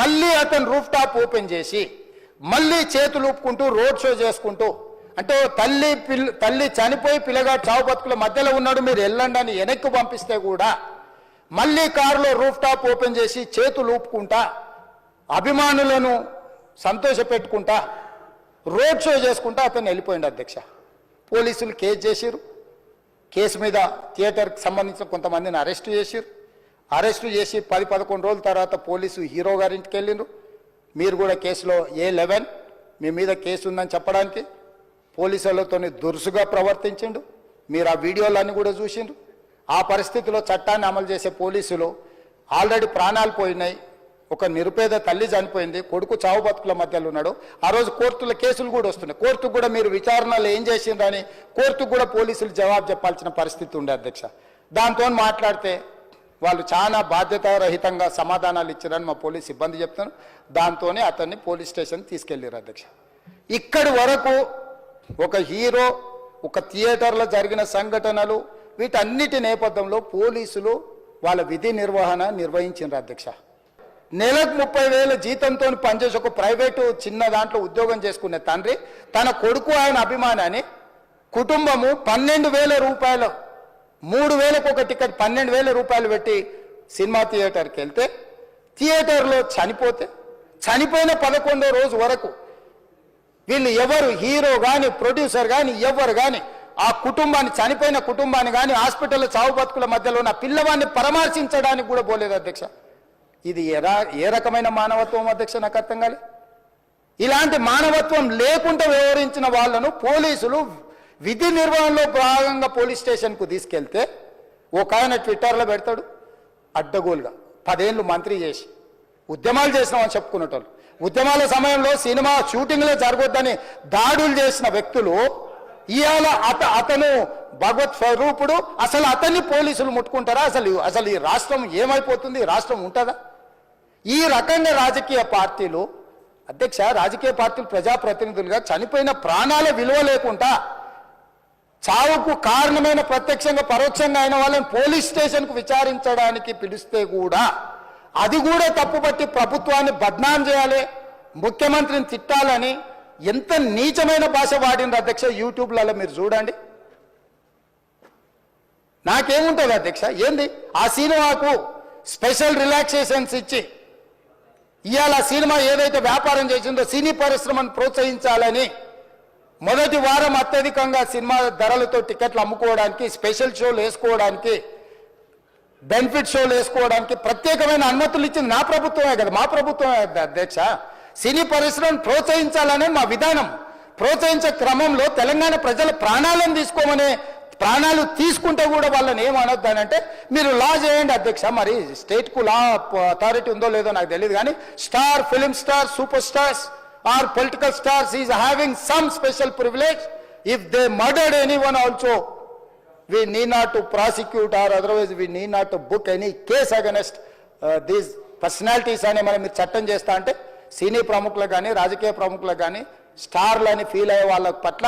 మళ్ళీ అతను roof top open చేసి మళ్ళీ చేతులు ఊపుకుంటూ రోడ్ షో చేసుకుంటూ, అంటే తల్లి చనిపోయి పిల్లగాడు చావు బతుకుల మధ్యలో ఉన్నాడు, మీరు వెళ్ళండి అని వెనక్కి పంపిస్తే కూడా మళ్ళీ కారులో రూఫ్ టాప్ ఓపెన్ చేసి చేతులు ఊపుకుంటా అభిమానులను సంతోషపెట్టుకుంటా రోడ్ షో చేసుకుంటా అతను వెళ్ళిపోయింది అధ్యక్ష. పోలీసులు కేసు చేసిరు. కేసు మీద థియేటర్కి సంబంధించిన కొంతమందిని అరెస్టు చేసిరు. అరెస్టు చేసి 10-11 రోజుల తర్వాత పోలీసు హీరో గారింటికి వెళ్ళిండ్రు. మీరు కూడా కేసులో A11 మీ మీద కేసు ఉందని చెప్పడానికి పోలీసులతో దురుసుగా ప్రవర్తించిండు. మీరు ఆ వీడియోలన్నీ కూడా చూసిండ్రు. ఆ పరిస్థితిలో చట్టాన్ని అమలు చేసే పోలీసులు ఆల్రెడీ ప్రాణాలు పోయినాయి. ఒక నిరుపేద తల్లి చనిపోయింది, కొడుకు చావు బతుకుల మధ్యలో ఉన్నాడు. ఆ రోజు కోర్టుల కేసులు కూడా వస్తున్నాయి. కోర్టుకు కూడా మీరు విచారణలు ఏం చేసిండ్రని కోర్టుకు కూడా పోలీసులు జవాబు చెప్పాల్సిన పరిస్థితి ఉండే అధ్యక్ష. దాంతో మాట్లాడితే వాళ్ళు చాలా బాధ్యతారహితంగా సమాధానాలు ఇచ్చారని మా పోలీస్ సిబ్బంది చెప్తున్నారు. దాంతోనే అతన్ని పోలీస్ స్టేషన్ తీసుకెళ్లారు అధ్యక్ష. ఇక్కడి వరకు ఒక హీరో, ఒక థియేటర్లో జరిగిన సంఘటనలు, వీటన్నిటి నేపథ్యంలో పోలీసులు వాళ్ళ విధి నిర్వహణ నిర్వహించారు అధ్యక్ష. నెలకు 30,000 జీతంతో పనిచేసి ఒక ప్రైవేటు చిన్న దాంట్లో ఉద్యోగం చేసుకునే తండ్రి తన కొడుకు ఆయన అభిమానాన్ని కుటుంబము 12,000 రూపాయలు, 3,000కు ఒక టికెట్ 12,000 రూపాయలు పెట్టి సినిమా థియేటర్కి వెళ్తే థియేటర్లో చనిపోయిన 11వ రోజు వరకు వీళ్ళు ఎవరు, హీరో కానీ ప్రొడ్యూసర్ కానీ ఎవరు కానీ ఆ కుటుంబాన్ని, చనిపోయిన కుటుంబాన్ని కానీ హాస్పిటల్లో చావు బతుకుల మధ్యలో ఉన్న పిల్లవాడిని పరామర్శించడానికి కూడా పోలేదు అధ్యక్ష. ఇది ఏ రకమైన మానవత్వం అధ్యక్ష? నాకు అర్థం కాలే. ఇలాంటి మానవత్వం లేకుండా వ్యవహరించిన వాళ్ళను పోలీసులు విధి నిర్వహణలో భాగంగా పోలీస్ స్టేషన్కు తీసుకెళ్తే ఒక ఆయన ట్విట్టర్లో పెడతాడు అడ్డగోలుగా 10 ఏళ్ళు మంత్రి చేసి ఉద్యమాలు చేసినామని చెప్పుకునేటోళ్ళు, ఉద్యమాల సమయంలో సినిమా షూటింగ్లో జరగొద్దని దాడులు చేసిన వ్యక్తులు ఇవాళ అతను భగవత్ స్వరూపుడు, అసలు అతన్ని పోలీసులు ముట్టుకుంటారా? అసలు ఈ రాష్ట్రం ఏమైపోతుంది? రాష్ట్రం ఉంటుందా? ఈ రకంగా రాజకీయ పార్టీలు అధ్యక్ష, రాజకీయ పార్టీలు ప్రజాప్రతినిధులుగా చనిపోయిన ప్రాణాల విలువ లేకుండా చావుకు కారణమైన ప్రత్యక్షంగా పరోక్షంగా అయిన వాళ్ళని పోలీస్ స్టేషన్కు విచారించడానికి పిలిస్తే కూడా అది కూడా తప్పుపట్టి ప్రభుత్వాన్ని బద్నాం చేయాలి, ముఖ్యమంత్రిని తిట్టాలని ఎంత నీచమైన భాష వాడింది అధ్యక్ష. యూట్యూబ్లలో మీరు చూడండి. నాకేముంటుంది అధ్యక్ష? ఏంది ఆ సినిమాకు స్పెషల్ రిలాక్సేషన్స్ ఇచ్చి ఇవాళ సినిమా ఏదైతే వ్యాపారం చేసిందో సినీ పరిశ్రమను ప్రోత్సహించాలని మొదటి వారం అత్యధికంగా సినిమా ధరలతో టికెట్లు అమ్ముకోవడానికి, స్పెషల్ షోలు వేసుకోవడానికి, బెనిఫిట్ షోలు వేసుకోవడానికి ప్రత్యేకమైన అనుమతులు ఇచ్చింది నా ప్రభుత్వమే కదా, మా ప్రభుత్వమే అధ్యక్ష. సినీ పరిశ్రమను ప్రోత్సహించాలనే మా విధానం. ప్రోత్సహించే క్రమంలో తెలంగాణ ప్రజల ప్రాణాలను తీసుకోమనే, ప్రాణాలు తీసుకుంటే కూడా వాళ్ళని ఏమనొద్దానంటే మీరు లా చేయండి అధ్యక్ష. మరి స్టేట్కు లా అథారిటీ ఉందో లేదో నాకు తెలియదు, కానీ star, film star, super stars or political stars is having some special privilege. If they murdered anyone also we need not to prosecute or otherwise we need not to book any case against these personalities అని మనం మీరు చట్టం చేస్తా అంటే సినీ ప్రముఖులకు కానీ రాజకీయ ప్రముఖులకు కానీ స్టార్లని ఫీల్ అయ్యే వాళ్ళ పట్ల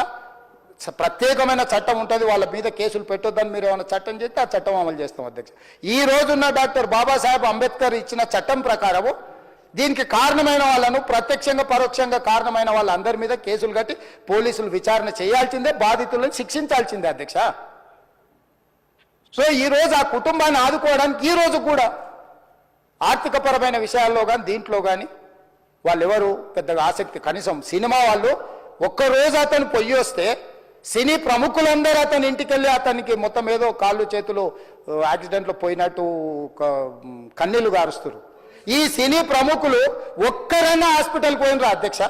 ప్రత్యేకమైన చట్టం ఉంటుంది. వాళ్ళ మీద కేసులు పెట్టొద్దని మీరు ఏమైనా చట్టం చేస్తే ఆ చట్టం అమలు చేస్తాం అధ్యక్ష. ఈ రోజున్న డాక్టర్ బాబాసాహెబ్ అంబేద్కర్ ఇచ్చిన చట్టం ప్రకారము దీనికి కారణమైన వాళ్ళను, ప్రత్యక్షంగా పరోక్షంగా కారణమైన వాళ్ళందరి మీద కేసులు కట్టి పోలీసులు విచారణ చేయాల్సిందే, బాధితులను శిక్షించాల్సిందే అధ్యక్ష. సో ఈరోజు ఆ కుటుంబాన్ని ఆదుకోవడానికి ఈ రోజు కూడా ఆర్థికపరమైన విషయాల్లో కానీ దీంట్లో కానీ వాళ్ళు ఎవరు పెద్దగా ఆసక్తి, కనీసం సినిమా వాళ్ళు ఒక్కరోజు అతను పొయ్యి వస్తే సినీ ప్రముఖులందరూ అతని ఇంటికి వెళ్ళి అతనికి మొత్తం ఏదో కాళ్ళు చేతులు యాక్సిడెంట్లో పోయినట్టు కన్నీళ్లు గారుస్తారు. ఈ సినీ ప్రముఖులు ఒక్కరైనా హాస్పిటల్ పోయినరా అధ్యక్ష?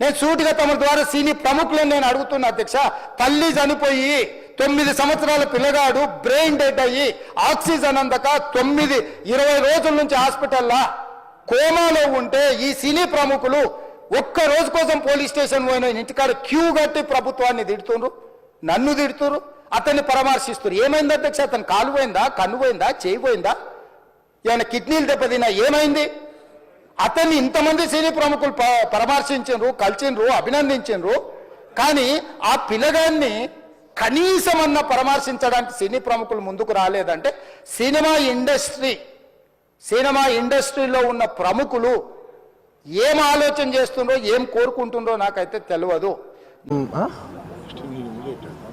నేను సూటిగా తమ ద్వారా సినీ ప్రముఖులను నేను అడుగుతున్నా అధ్యక్ష. తల్లి చనిపోయి 9 సంవత్సరాల పిల్లగాడు బ్రెయిన్ డెడ్ అయ్యి ఆక్సిజన్ అందక 20 రోజుల నుంచి హాస్పిటల్లో కోమాలో ఉంటే ఈ సినీ ప్రముఖులు ఒక్క రోజు కోసం పోలీస్ స్టేషన్ పోయిన ఇంటికాడ క్యూ కట్టి ప్రభుత్వాన్ని తిడుతున్నారు, నన్ను తిడుతున్నారు, అతన్ని పరామర్శిస్తున్నారు. ఏమైంది అధ్యక్ష? అతను కాలు పోయిందా, కన్ను పోయిందా, చేయి పోయిందా, ఏమైనా కిడ్నీలు దెబ్బతిన్నా, ఏమైంది? అతన్ని ఇంతమంది సినీ ప్రముఖులు పరామర్శించారు, కలిసిండ్రు, అభినందించారు. కానీ ఆ పిల్లగాన్ని కనీసమన్నా పరామర్శించడానికి సినీ ప్రముఖులు ముందుకు రాలేదంటే సినిమా ఇండస్ట్రీ సినిమా ఇండస్ట్రీలో ఉన్న ప్రముఖులు ఏం ఆలోచన చేస్తుండ్రో ఏం కోరుకుంటుండ్రో నాకైతే తెలియదు.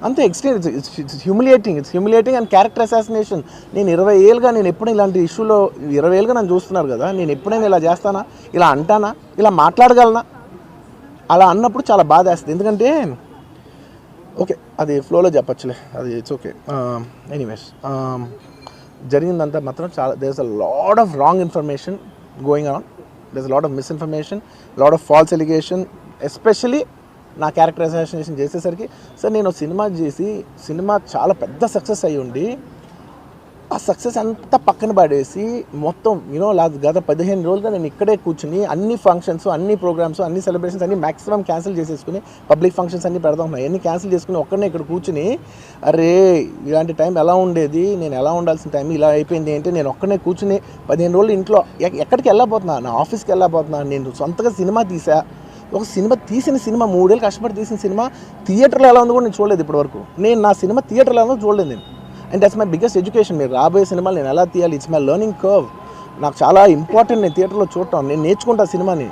అంతే extreme, it's humiliating and character assassination. నేను 20 ఏళ్ళుగా నేను ఎప్పుడు ఇలాంటి ఇష్యూలో 20 ఏళ్ళుగా నన్ను చూస్తున్నారు కదా, నేను ఎప్పుడైనా ఇలా చేస్తానా, ఇలా అంటానా, ఇలా మాట్లాడగలనా? అలా అన్నప్పుడు చాలా బాధ వేస్తుంది. ఎందుకంటే ఓకే అది ఫ్లోలో చెప్పచ్చులే, అది ఇట్స్ ఓకే. ఎనీవేస్ జరిగిందంతా మాత్రం చాలా, there is a lot of wrong information going on, there is a lot of misinformation, lot of false allegation, especially నా క్యారెక్టర్ అసాసినేషన్ చేసేసరికి. సార్ నేను సినిమా చేసి సినిమా చాలా పెద్ద సక్సెస్ అయ్యి ఉండి ఆ సక్సెస్ అంతా పక్కన పడేసి మొత్తం గత 15 రోజులుగా నేను ఇక్కడే కూర్చుని అన్ని ఫంక్షన్స్, అన్ని ప్రోగ్రామ్స్, అన్ని సెలబ్రేషన్స్ అన్ని మ్యాక్సిమం క్యాన్సిల్ చేసేసుకుని, పబ్లిక్ ఫంక్షన్స్ అన్ని పెడతా ఉన్నాయి, అన్ని క్యాన్సిల్ చేసుకుని ఒక్కడనే ఇక్కడ కూర్చుని అరే ఇలాంటి టైం ఎలా ఉండేది, నేను ఎలా ఉండాల్సిన టైం ఇలా అయిపోయింది అంటే నేను ఒక్కడనే కూర్చుని 15 రోజులు ఇంట్లో ఎక్కడికి వెళ్ళబోతున్నా, నా ఆఫీస్కి వెళ్ళబోతున్నా, నేను సొంతగా సినిమా తీసా. ఒక సినిమా తీసిన సినిమా 3 ఏళ్ళు కష్టపడి తీసిన సినిమా థియేటర్లో ఎలా ఉందో కూడా నేను చూడలేదు ఇప్పటివరకు. నేను నా సినిమా థియేటర్లో ఎలా ఉందో చూడలేదు నేను. And that's my biggest education. మీరు రాబోయే సినిమాలు నేను ఎలా తీయాలి, ఇట్స్ మై లెర్నింగ్ కర్వ్. నాకు చాలా ఇంపార్టెంట్ నేను థియేటర్లో చూడటం, నేను నేర్చుకుంటా సినిమాని.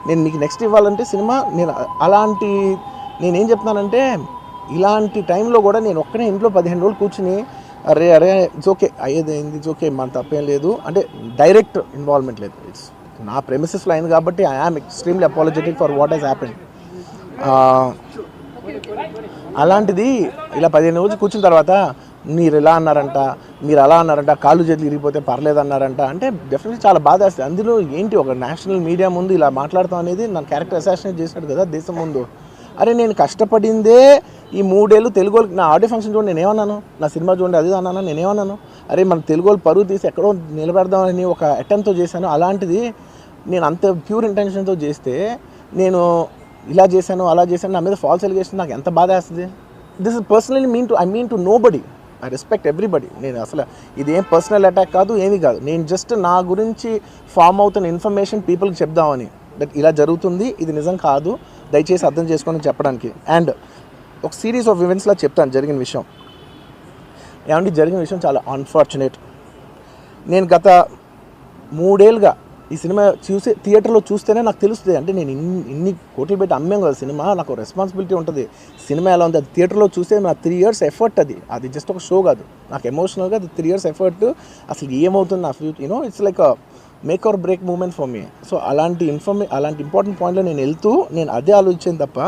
నేను మీకు నెక్స్ట్ ఇవ్వాలంటే సినిమా నేను అలాంటి, నేనేం చెప్తున్నానంటే ఇలాంటి టైంలో కూడా నేను ఒక్కనే ఇంట్లో 15 రోజులు కూర్చుని అరే ఇట్స్ ఓకే అయ్యేది అయింది, ఇట్స్ ఓకే మన తప్పేం లేదు అంటే డైరెక్ట్ ఇన్వాల్వ్మెంట్ లేదు. ఇట్స్ నా ప్రెమిసెస్లో అయింది కాబట్టి I am extremely apologetic for what has happened. అలాంటిది ఇలా 15 రోజులు కూర్చున్న తర్వాత మీరు ఇలా అన్నారంట, మీరు అలా అన్నారంట, కాళ్ళు చేతులు ఇరిగిపోతే పర్లేదు అన్నారంట అంటే డెఫినెట్లీ చాలా బాధ వేస్తుంది. అందులో ఏంటి ఒక నేషనల్ మీడియా ముందు ఇలా మాట్లాడతాం అనేది నా క్యారెక్టర్ అసాసినేట్ చేసినట్టు కదా దేశం ముందు. అరే నేను కష్టపడిందే ఈ 3 ఏళ్ళు తెలుగు వాళ్ళకి. నా ఆడియో ఫంక్షన్ చూడండి నేనేమన్నాను, నా సినిమా చూడండి అది అన్నాను, నేనేమన్నాను, అరే మన తెలుగు వాళ్ళు పరువు తీసి ఎక్కడో నిలబెడదామని ఒక అటెంప్ట్తో చేశాను. అలాంటిది నేను అంత ప్యూర్ ఇంటెన్షన్తో చేస్తే నేను ఇలా చేశాను అలా చేశాను, నా మీద ఫాల్స్ ఎలిగేషన్, నాకు ఎంత బాధ వేస్తుంది. This is personally I mean to nobody, I respect everybody. నేను అసలు ఇదేం పర్సనల్ అటాక్ కాదు, ఏమీ కాదు. నేను జస్ట్ నా గురించి ఫామ్ అవుతున్న ఇన్ఫర్మేషన్ పీపుల్కి చెప్దామని, దట్ ఇలా జరుగుతుంది, ఇది నిజం కాదు, దయచేసి అర్థం చేసుకోండి చెప్పడానికి. అండ్ ఒక సిరీస్ ఆఫ్ ఈవెంట్స్లో చెప్తాను జరిగిన విషయం. ఏమంటే జరిగిన విషయం చాలా అన్ఫార్చునేట్. నేను గత 3 ఏళ్ళుగా ఈ సినిమా చూసి థియేటర్లో చూస్తేనే నాకు తెలుస్తుంది. అంటే నేను ఇన్ని కోట్లు పెట్టి అమ్మాం కదా సినిమా, నాకు రెస్పాన్సిబిలిటీ ఉంటుంది. సినిమా ఎలా ఉంది అది థియేటర్లో చూస్తే నా 3 years ఎఫర్ట్, అది జస్ట్ ఒక షో కాదు, నాకు ఎమోషనల్గా అది 3 years ఎఫర్ట్. అసలు ఏమవుతుంది నా future it's like make or break moment for me. So అలాంటి ఇంపార్టెంట్ పాయింట్లో నేను వెళ్తూ నేను అదే ఆలోచించాను తప్ప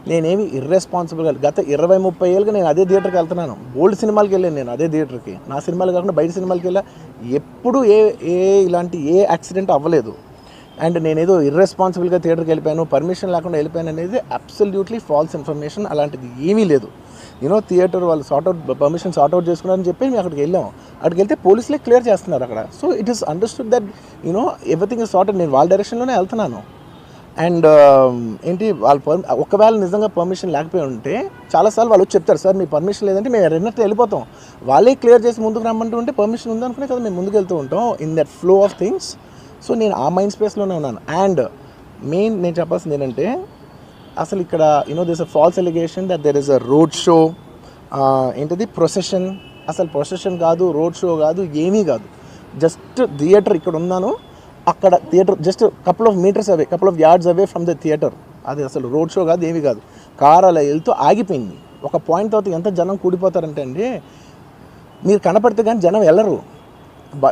నేనేమి ఇర్రెస్పాన్సిబుల్గా గత 20-30 ఏళ్ళుగా నేను అదే థియేటర్కి వెళ్తున్నాను. ఓల్డ్ సినిమాలకి వెళ్ళాను నేను అదే థియేటర్కి, నా సినిమాలు కాకుండా బయట సినిమాలకి వెళ్ళా. ఎప్పుడు ఇలాంటి యాక్సిడెంట్ అవ్వలేదు. అండ్ నేనేదో ఇర్రెస్పాన్సిబుల్గా థియేటర్కి వెళ్ళిపోయాను, పర్మిషన్ లేకుండా వెళ్ళిపోయాను అనేది అబ్సల్యూట్లీ ఫాల్స్ ఇన్ఫర్మేషన్. అలాంటిది ఏమీ లేదు. థియేటర్ వాళ్ళు పర్మిషన్ సార్ట్అవుట్ చేసుకున్నారని చెప్పి మేము అక్కడికి వెళ్ళాము. అక్కడికి వెళ్తే పోలీసులే క్లియర్ చేస్తున్నారు అక్కడ. So it is understood that everything is sorted. నేను వాళ్ళ డైరెక్షన్లోనే వెళ్తున్నాను. అండ్ ఏంటి వాళ్ళు ఒకవేళ నిజంగా పర్మిషన్ లేకపోయి ఉంటే చాలాసార్లు వాళ్ళు వచ్చి చెప్తారు, సార్ మీ పర్మిషన్ లేదంటే మేము రెండట్లు వెళ్ళిపోతాం, వాళ్ళే క్లియర్ చేసి ముందుకు రమ్మంటూ ఉంటే పర్మిషన్ ఉందనుకునే కదా మేము ముందుకు వెళ్తూ ఉంటాం in that flow of things. So నేను ఆ మైండ్ స్పేస్లోనే ఉన్నాను. అండ్ మెయిన్ నేను చెప్పాల్సింది ఏంటంటే అసలు ఇక్కడ this a false allegation that there is a road show, ఏంటిది ప్రొసెషన్. అసలు ప్రొసెషన్ కాదు, రోడ్ షో కాదు, ఏమీ కాదు. జస్ట్ థియేటర్ ఇక్కడ ఉన్నాను, అక్కడ theatre just couple of yards away from the theatre. అది అసలు రోడ్ షో కాదు, ఏమీ కాదు. కార్ అలా వెళ్తూ ఆగిపోయింది. ఒక పాయింట్ తర్వాత ఎంత జనం కూడిపోతారంటే అండి, మీరు కనపడితే కానీ జనం వెళ్ళరు.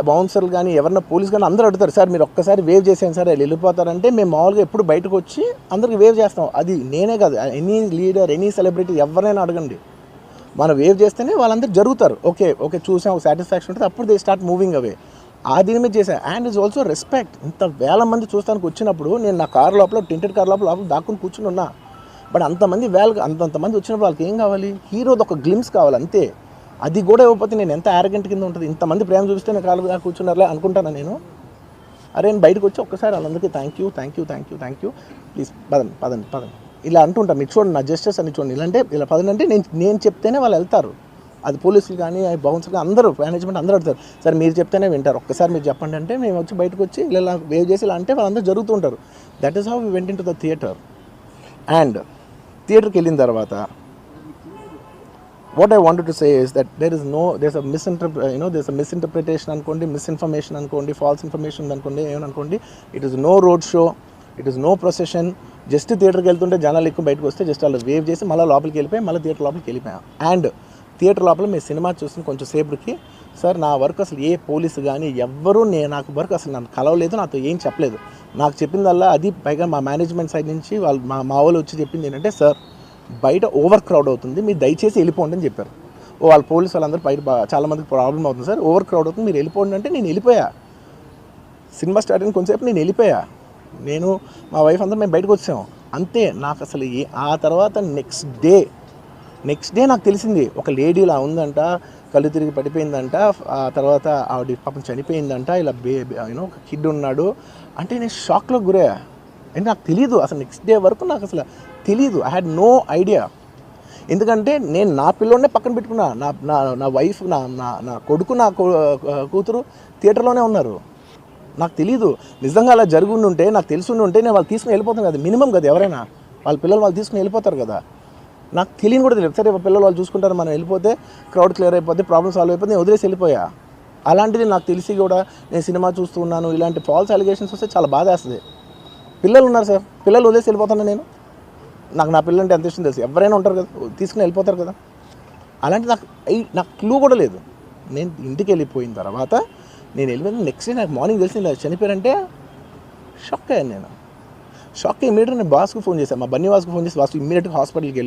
బౌన్సర్లు కానీ ఎవరన్నా పోలీస్ కానీ అందరూ అడుగుతారు, సార్ మీరు ఒక్కసారి వేవ్ చేసాను సార్ వాళ్ళు వెళ్ళిపోతారంటే మేము మామూలుగా ఎప్పుడు బయటకు వచ్చి అందరికి వేవ్ చేస్తాం. అది నేనే కాదు, ఎనీ లీడర్ ఎనీ సెలబ్రిటీ ఎవరైనా అడగండి, మనం వేవ్ చేస్తేనే వాళ్ళందరూ జరుగుతారు. ఓకే చూసాం, ఒక సాటిస్ఫాక్షన్ ఉంటుంది, అప్పుడు దే స్టార్ట్ మూవింగ్ అవే. ఆ దీని మీద చేశాను. And it's also respect. ఇంత వేల మంది చూస్తానికి వచ్చినప్పుడు నేను నా కార్ లోపల టెంటెడ్ కార్ లోపల దాక్కుని కూర్చుని ఉన్నా. బట్ అంతమంది అంతమంది వచ్చినప్పుడు వాళ్ళకి ఏం కావాలి, హీరోది ఒక గ్లిమ్స్ కావాలి అంతే. అది కూడా ఇవ్వకపోతే నేను ఎంత యారగెంట్ కింద ఉంటుంది. ఇంతమంది ప్రేమ చూపిస్తే నేను కాళ్ళు కూర్చున్నారులే అనుకుంటాను నేను. అరే నేను బయటకు వచ్చి ఒక్కసారి వాళ్ళందరికీ థ్యాంక్ యూ ప్లీజ్ పదండి ఇలా అంటుంటాను. మీరు చూడండి నా జస్టిస్ అని చూడండి, ఇలాంటే ఇలా పదండి అంటే నేను చెప్తేనే వాళ్ళు వెళ్తారు. అది పోలీసులు కానీ బౌన్సర్లు కానీ అందరూ మేనేజ్మెంట్ అందరూ అడుగుతారు, సార్ మీరు చెప్తేనే వింటారు, ఒక్కసారి మీరు చెప్పండి అంటే మేము వచ్చి బయటకు వచ్చి ఇలా వేవ్ చేసి ఇలా అంటే వాళ్ళందరూ జరుగుతూ ఉంటారు. That is how we went into the theatre. And థియేటర్కి వెళ్ళిన తర్వాత what I wanted to say is that there's a misinterpretation అనుకోండి, misinformation అనుకోండి, false information అనుకోండి, ఏమనుకోండి, it is no road show, it is no procession. Just థియేటర్కి వెళ్తుంటే జనాలు ఎక్కువ బయటకు వస్తే జస్ట్ వాళ్ళు వేవ్ చేసి మళ్ళీ లోపలికి వెళ్ళిపోయి మళ్ళీ థియేటర్ లోపలికి వెళ్ళిపోయాం. అండ్ థియేటర్ లోపల మీ సినిమా చూసిన కొంచెం సేపటికి సార్ నా వర్క్ అసలు ఏ పోలీసు కానీ ఎవ్వరూ నాకు వర్క్ అసలు నన్ను కలవలేదు, నాతో ఏం చెప్పలేదు. నాకు చెప్పిందల్లా అది పైగా మా మేనేజ్మెంట్ సైడ్ నుంచి వాళ్ళు మా వాళ్ళు వచ్చి చెప్పింది ఏంటంటే, సార్ బయట ఓవర్ క్రౌడ్ అవుతుంది, మీరు దయచేసి వెళ్ళిపోండి అని చెప్పారు. వాళ్ళ పోలీసు వాళ్ళందరూ బయట చాలామందికి ప్రాబ్లం అవుతుంది సార్, ఓవర్ క్రౌడ్ అవుతుంది, మీరు వెళ్ళిపోండి అంటే నేను వెళ్ళిపోయా. సినిమా స్టార్ట్ అయిన కొంచెంసేపు నేను వెళ్ళిపోయా. నేను మా వైఫ్ అందరూ మేము బయటకు వచ్చాము అంతే. నాకు అసలు ఆ తర్వాత నెక్స్ట్ డే నాకు తెలిసింది ఒక లేడీ ఇలా ఉందంట, కళ్ళు తిరిగి పడిపోయిందంట, ఆ తర్వాత ఆవిడ పాపం చనిపోయిందంట, ఇలా ఒక కిడ్ ఉన్నాడు అంటే నేను షాక్లో గురయ్యా. అంటే నాకు తెలీదు అసలు, నెక్స్ట్ డే వరకు నాకు అసలు తెలీదు. I had no idea. ఎందుకంటే నేను నా పిల్లోనే పక్కన పెట్టుకున్నా, నా వైఫ్, నా కొడుకు, నా కూతురు థియేటర్లోనే ఉన్నారు. నాకు తెలీదు. నిజంగా అలా జరుగుండి ఉంటే, నాకు తెలిసి ఉంటే నేను వాళ్ళు తీసుకుని వెళ్ళిపోతాను కదా, మినిమం కదా, ఎవరైనా వాళ్ళ పిల్లలు వాళ్ళు తీసుకుని వెళ్ళిపోతారు కదా. నాకు తెలియని కూడా తెలియదు. సరే పిల్లలు వాళ్ళు చూసుకుంటారు, మనం వెళ్ళిపోతే క్రౌడ్ క్లియర్ అయిపోతే, ప్రాబ్లమ్ సాల్వ్ అయిపోతే నేను వదిలేసి వెళ్ళిపోయా. అలాంటిది నాకు తెలిసి కూడా నేను సినిమా చూస్తూ ఉన్నాను, ఇలాంటి ఫాల్స్ అలిగేషన్స్ వస్తే చాలా బాధ వేస్తుంది. పిల్లలు ఉన్నారు సార్, పిల్లలు వదిలేసి వెళ్ళిపోతాను నేను. నా పిల్లలు అంటే ఎంత ఇష్టం తెలుసు, ఎవరైనా ఉంటారు కదా, తీసుకుని వెళ్ళిపోతారు కదా. అలాంటి నాకు క్లూ కూడా లేదు. నేను ఇంటికి వెళ్ళిపోయిన తర్వాత నేను వెళ్ళిపోయిన నెక్స్ట్ డే నాకు మార్నింగ్ తెలిసి ఇలా చనిపోయారంటే షాక్ అయ్యాను నేను. షాక్ ఇమీడియట్గా నేను బాస్కు ఫోన్ చేశాను, మా బన్నీ వాసుకు ఫోన్ చేసి, వాసు ఇమీడియట్గా హాస్పిటల్కి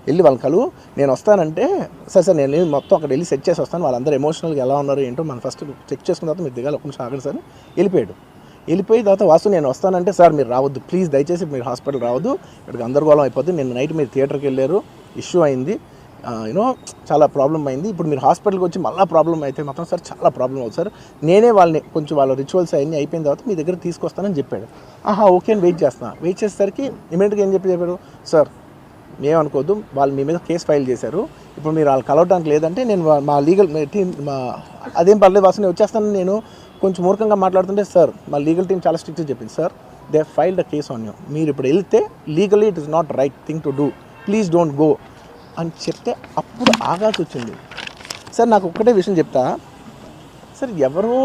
వెళ్ళి వాళ్ళ కలు నేను వస్తానంటే, సార్ నేను మొత్తం అక్కడ వెళ్ళి సెట్ చేసి వస్తాను, వాళ్ళందరూ ఎమోషనల్గా ఎలా ఉన్నారు ఏంటో మనం ఫస్ట్ చెక్ చేసుకున్న తర్వాత మీరు దిగాలి, ఒక నిమిషం ఆగండి సార్. వెళ్ళిపోయిన తర్వాత వాసు నేను వస్తానంటే, సార్ మీరు రావద్దు ప్లీజ్, దయచేసి మీరు హాస్పిటల్ రావద్దు, ఇక్కడికి గందరగోళం అయిపోద్ది, నేను నైట్ మీరు థియేటర్కి వెళ్ళారు, ఇష్యూ అయింది, చాలా ప్రాబ్లం అయింది, ఇప్పుడు మీరు హాస్పిటల్కి వచ్చి మళ్ళీ ప్రాబ్లం అయితే మాత్రం సార్ చాలా ప్రాబ్లం అవుతుంది సార్, నేనే వాళ్ళని కొంచెం వాళ్ళ రిచువల్స్ అవన్నీ అయిపోయిన తర్వాత మీ దగ్గర తీసుకొస్తానని చెప్పాడు. ఓకే అని వెయిట్ చేసేసరికి ఇమీడియట్గా ఏం చెప్పారు, సార్ ఏమనుకోవద్దు, వాళ్ళు మీ మీద కేసు ఫైల్ చేశారు, ఇప్పుడు మీరు వాళ్ళు కలవడానికి లేదంటే నేను మా లీగల్ టీం అదేం పర్లేదు వాసు నేను వచ్చేస్తాను. నేను కొంచెం మూర్ఖంగా మాట్లాడుతుంటే, సార్ మా లీగల్ టీం చాలా స్ట్రిక్ట్గా చెప్పింది, sir they filed a case on you, మీరు ఇప్పుడు వెళ్తే legally it is not right thing to do, please don't go అని చెప్తే అప్పుడు ఆగాల్సి వచ్చింది. సార్ నాకు ఒక్కటే విషయం చెప్తా సార్, ఎవరో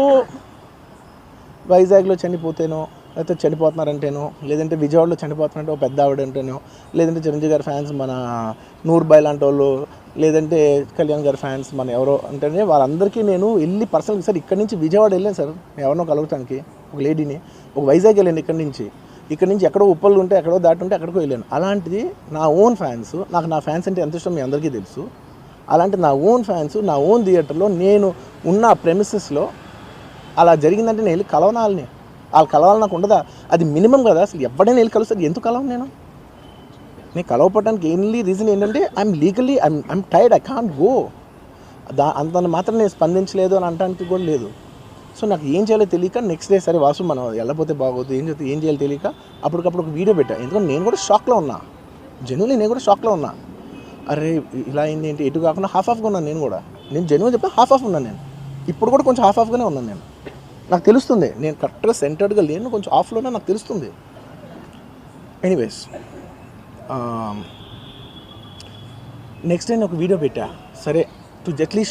వైజాగ్లో చనిపోతేనో, లేకపోతే చనిపోతున్నారంటేనో, లేదంటే విజయవాడలో చనిపోతున్నారంటే ఒక పెద్ద ఆవిడ అంటేనో, లేదంటే చిరంజీవి గారి ఫ్యాన్స్ మన నూర్బాయ్ లాంటి వాళ్ళు, లేదంటే కళ్యాణ్ గారి ఫ్యాన్స్ మన ఎవరో అంటేనే వాళ్ళందరికీ నేను వెళ్ళి పర్సనల్గా, సార్ ఇక్కడి నుంచి విజయవాడ వెళ్ళాను సార్ ఎవరినో కలవటానికి, ఒక లేడీని, ఒక వైజాగ్ వెళ్ళాను ఇక్కడి నుంచి ఎక్కడో ఉప్పలు ఉంటే ఎక్కడో దాటి ఉంటే ఎక్కడికో వెళ్ళాను. అలాంటిది నా ఓన్ ఫ్యాన్స్, నాకు నా ఫ్యాన్స్ అంటే ఎంత ఇష్టం మీ అందరికీ తెలుసు, అలాంటి నా ఓన్ ఫ్యాన్స్ నా ఓన్ థియేటర్లో నేను ఉన్న ప్రెమిసెస్లో అలా జరిగిందంటే నేను వెళ్ళి కలవనాలని, వాళ్ళు కలవాలి నాకు ఉండదా, అది మినిమం కదా. అసలు ఎవడైనా వెళ్ళి కలుస్తుంది, ఎందుకు కలవను నేను కలవపడడానికి ఓన్లీ రీజన్ ఏంటంటే I'm tired, I can't go. అంత మాత్రం నేను స్పందించలేదు అని అనడానికి కూడా లేదు. సో నాకు ఏం చేయాలో తెలియక నెక్స్ట్ డే సరే వాసు మనం వెళ్ళపోతే బాగోదు, ఏం చేయాలో తెలియక అప్పటికప్పుడు ఒక వీడియో పెట్టా. ఎందుకంటే నేను కూడా షాక్లో ఉన్నా, జెన్యున్లీ నేను కూడా షాక్లో ఉన్నా. అరే ఇలా అయింది ఏంటి, ఎటు కాకుండా హాఫ్గా ఉన్నాను నేను జెన్యున్ చెప్పా, హాఫ్ ఉన్నాను నేను. ఇప్పుడు కూడా కొంచెం హాఫ్గానే ఉన్నాను నేను. నాకు తెలుస్తుంది నేను కరెక్ట్గా సెంటర్డ్గా లేను, కొంచెం ఆఫ్లోనే నాకు తెలుస్తుంది. ఎనీవేస్ నెక్స్ట్ డే నేను ఒక వీడియో పెట్టా, సరే టు అట్లీస్ట్